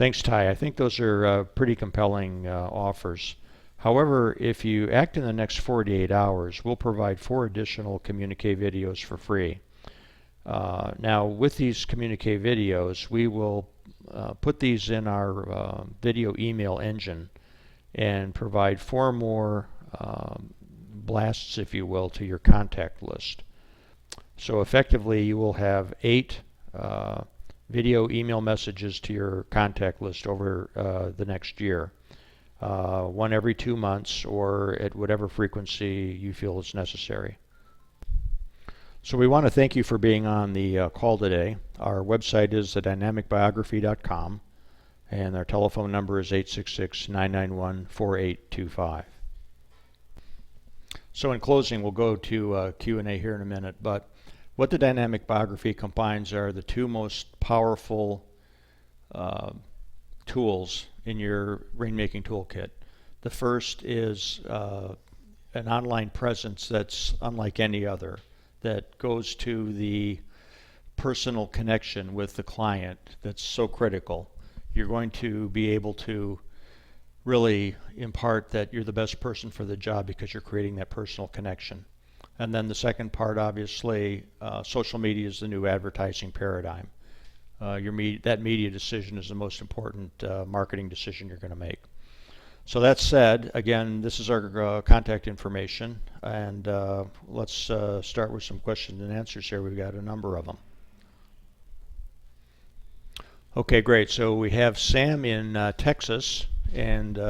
Thanks, Ty. I think those are pretty compelling offers. However, if you act in the next 48 hours, we'll provide 4 additional communique videos for free. Now, with these communique videos, we will put these in our video email engine and provide 4 more blasts, if you will, to your contact list. So effectively, you will have 8 video email messages to your contact list over the next year. 1 every 2 months or at whatever frequency you feel is necessary. So we want to thank you for being on the call today. Our website is thedynamicbiography.com and our telephone number is 866-991-4825. So in closing, we'll go to Q&A here in a minute, but what the dynamic biography combines are the 2 most powerful tools in your rainmaking toolkit. The first is an online presence that's unlike any other, that goes to the personal connection with the client that's so critical. You're going to be able to really impart that you're the best person for the job because you're creating that personal connection. And then the second part, obviously, social media is the new advertising paradigm. That media decision is the most important marketing decision you're going to make. So that said, again, this is our contact information, and let's start with some questions and answers here. We've got a number of them. Okay, great. So we have Sam in Texas, and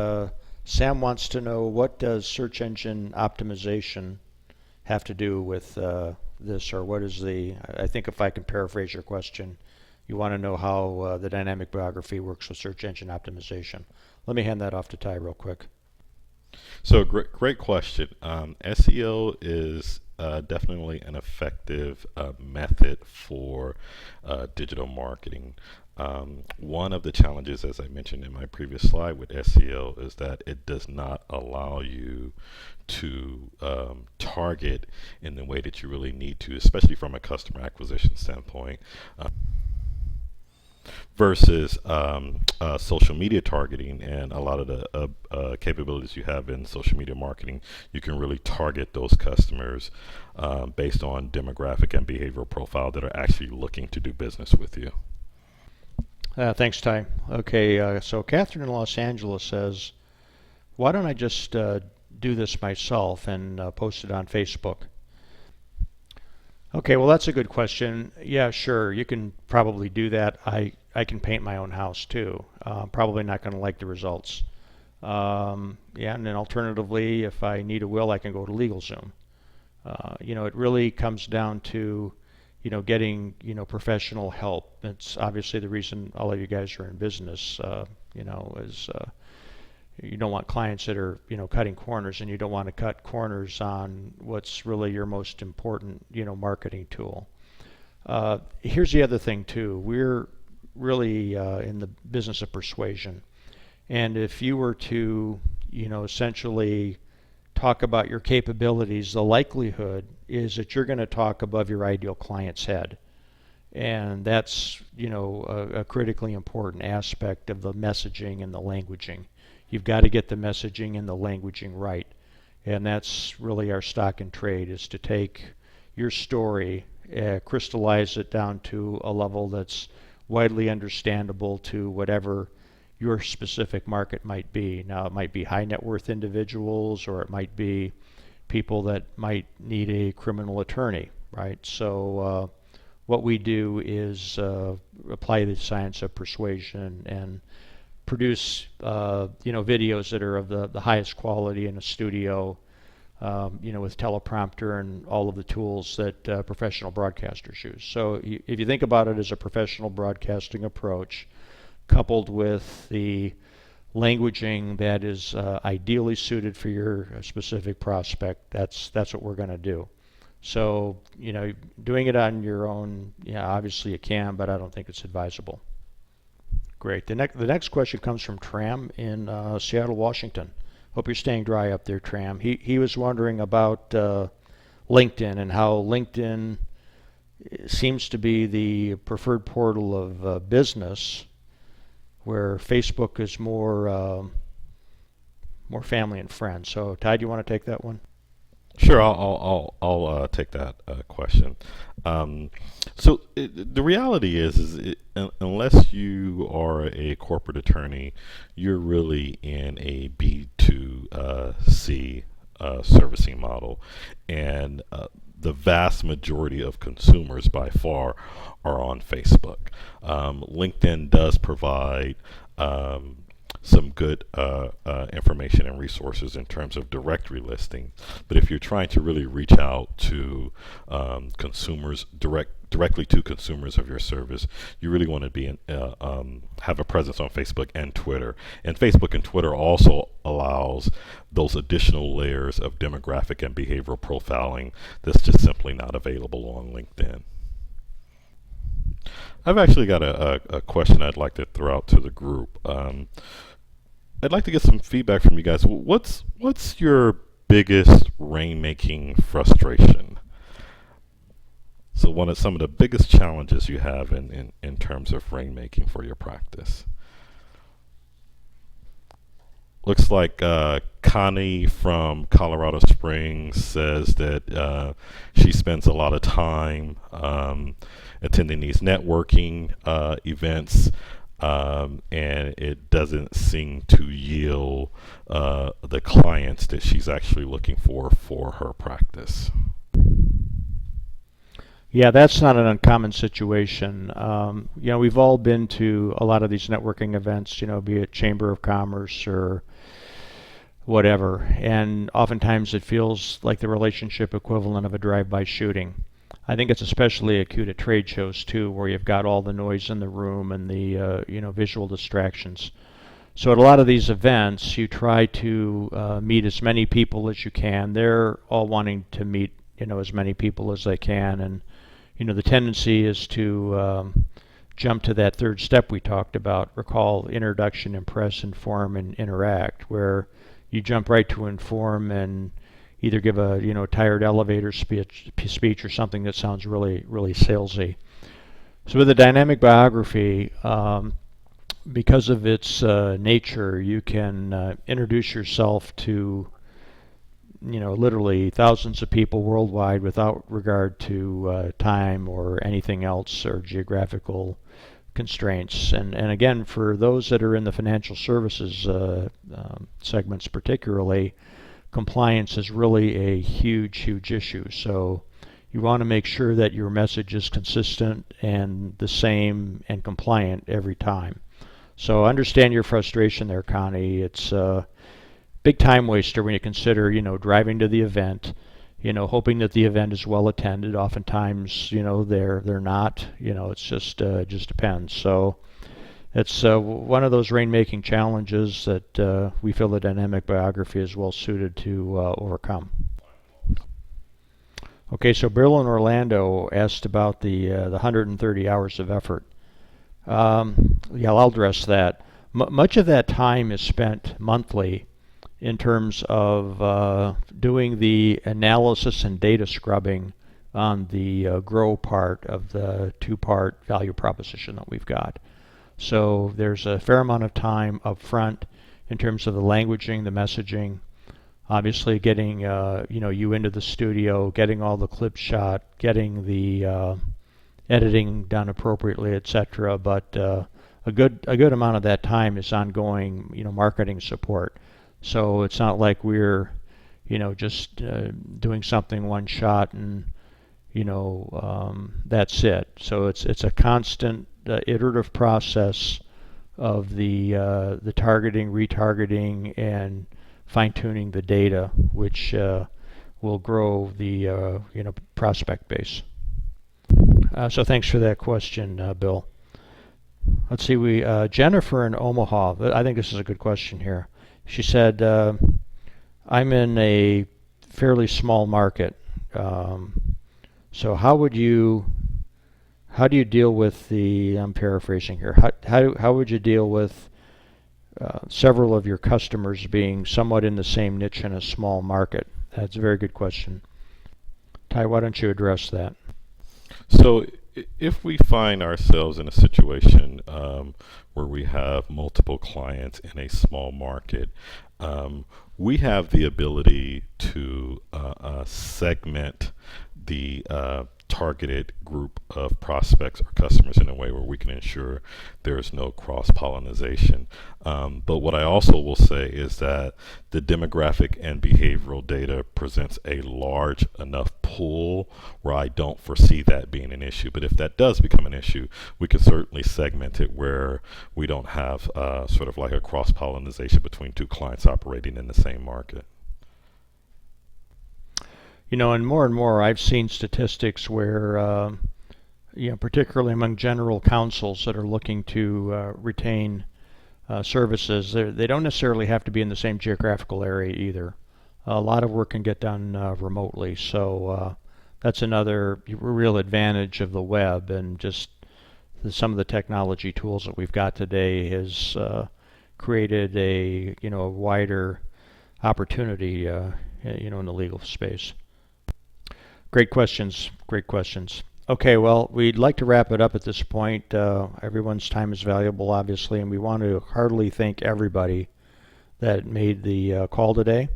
Sam wants to know, what does search engine optimization have to do with this, or what is I think if I can paraphrase your question, you want to know how the dynamic biography works with search engine optimization. Let me hand that off to Ty real quick. So great question. SEO is definitely an effective method for digital marketing. One of the challenges, as I mentioned in my previous slide with SEO, is that it does not allow you to target in the way that you really need to, especially from a customer acquisition standpoint. Versus social media targeting, and a lot of the capabilities you have in social media marketing, you can really target those customers based on demographic and behavioral profile that are actually looking to do business with you. Thanks, Ty. Okay, so Catherine in Los Angeles says, why don't I just do this myself and post it on Facebook? Okay, well, that's a good question. Yeah, sure, you can probably do that. I can paint my own house too. Probably not going to like the results. Yeah, and then alternatively, if I need a will, I can go to LegalZoom. It really comes down to, getting, professional help. It's obviously the reason all of you guys are in business, is you don't want clients that are, cutting corners, and you don't want to cut corners on what's really your most important, marketing tool. Here's the other thing too. We're really in the business of persuasion. And if you were to, essentially talk about your capabilities, the likelihood is that you're going to talk above your ideal client's head. And that's, a critically important aspect of the messaging and the languaging. You've got to get the messaging and the languaging right. And that's really our stock and trade, is to take your story, crystallize it down to a level that's widely understandable to whatever your specific market might be. Now, it might be high net worth individuals, or it might be people that might need a criminal attorney, right? So what we do is apply the science of persuasion and produce videos that are of the highest quality in a studio, with teleprompter and all of the tools that professional broadcasters use. So if you think about it as a professional broadcasting approach, coupled with the languaging that is ideally suited for your specific prospect, that's what we're going to do. So, doing it on your own, obviously you can, but I don't think it's advisable. Great. The next question comes from Tram in Seattle, Washington. Hope you're staying dry up there, Tram. He was wondering about LinkedIn and how LinkedIn seems to be the preferred portal of business, where Facebook is more family and friends. So, Ty, do you want to take that one? Sure, I'll take that question. The reality unless you are a corporate attorney, you're really in a B2C servicing model, and the vast majority of consumers by far are on Facebook. LinkedIn does provide some good information and resources in terms of directory listing. But if you're trying to really reach out to consumers, directly to consumers of your service, you really want to be have a presence on Facebook and Twitter. And Facebook and Twitter also allows those additional layers of demographic and behavioral profiling that's just simply not available on LinkedIn. I've actually got a question I'd like to throw out to the group. I'd like to get some feedback from you guys. What's your biggest rainmaking frustration? So some of the biggest challenges you have in terms of rainmaking for your practice. Looks like Connie from Colorado Springs says that she spends a lot of time attending these networking events, and it doesn't seem to yield the clients that she's actually looking for her practice. Yeah, that's not an uncommon situation. We've all been to a lot of these networking events, be it Chamber of Commerce or whatever, and oftentimes it feels like the relationship equivalent of a drive-by shooting. I think it's especially acute at trade shows too, where you've got all the noise in the room and the visual distractions. So at a lot of these events, you try to meet as many people as you can. They're all wanting to meet as many people as they can, and the tendency is to jump to that third step we talked about. Recall introduction, impress, inform, and interact, where you jump right to inform and either give a tired elevator speech or something that sounds really really salesy. So with a dynamic biography, because of its nature, you can introduce yourself to literally thousands of people worldwide without regard to time or anything else or geographical constraints. And again, for those that are in the financial services segments particularly, compliance is really a huge issue. So you want to make sure that your message is consistent and the same and compliant every time. So understand your frustration there, Connie. It's a big time waster when you consider, driving to the event, hoping that the event is well attended. Oftentimes, they're not. It's just depends. So it's one of those rainmaking challenges that we feel the dynamic biography is well suited to overcome. Okay, so Bill in Orlando asked about the 130 hours of effort. Yeah, I'll address that. Much of that time is spent monthly in terms of doing the analysis and data scrubbing on the grow part of the two-part value proposition that we've got. So there's a fair amount of time up front in terms of the languaging, the messaging, obviously getting you into the studio, getting all the clips shot, getting the editing done appropriately, etc. But a good amount of that time is ongoing, marketing support. So it's not like we're, just doing something one shot and, that's it. So it's a constant iterative process of the targeting, retargeting, and fine-tuning the data, which will grow the prospect base. So thanks for that question, Bill. Let's see, Jennifer in Omaha. I think this is a good question here. She said, I'm in a fairly small market. So how do you deal with I'm paraphrasing here, how would you deal with several of your customers being somewhat in the same niche in a small market? That's a very good question. Ty, why don't you address that? So if we find ourselves in a situation where we have multiple clients in a small market, we have the ability to segment the targeted group of prospects or customers in a way where we can ensure there is no cross pollination. But what I also will say is that the demographic and behavioral data presents a large enough pool where I don't foresee that being an issue. But if that does become an issue, we can certainly segment it where we don't have sort of like a cross pollination between two clients operating in the same market. And more I've seen statistics where, particularly among general counsels that are looking to retain services, they don't necessarily have to be in the same geographical area either. A lot of work can get done remotely, so that's another real advantage of the web, and just some of the technology tools that we've got today has created a wider opportunity in the legal space. Great questions. Great questions. Okay, well, we'd like to wrap it up at this point. Everyone's time is valuable, obviously, and we want to heartily thank everybody that made the call today.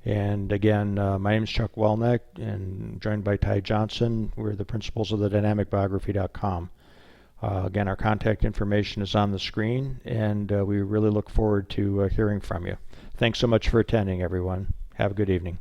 And again, my name is Chuck Welnick, and joined by Ty Johnson. We're the principals of the dynamicbiography.com. Again, our contact information is on the screen, and we really look forward to hearing from you. Thanks so much for attending, everyone. Have a good evening.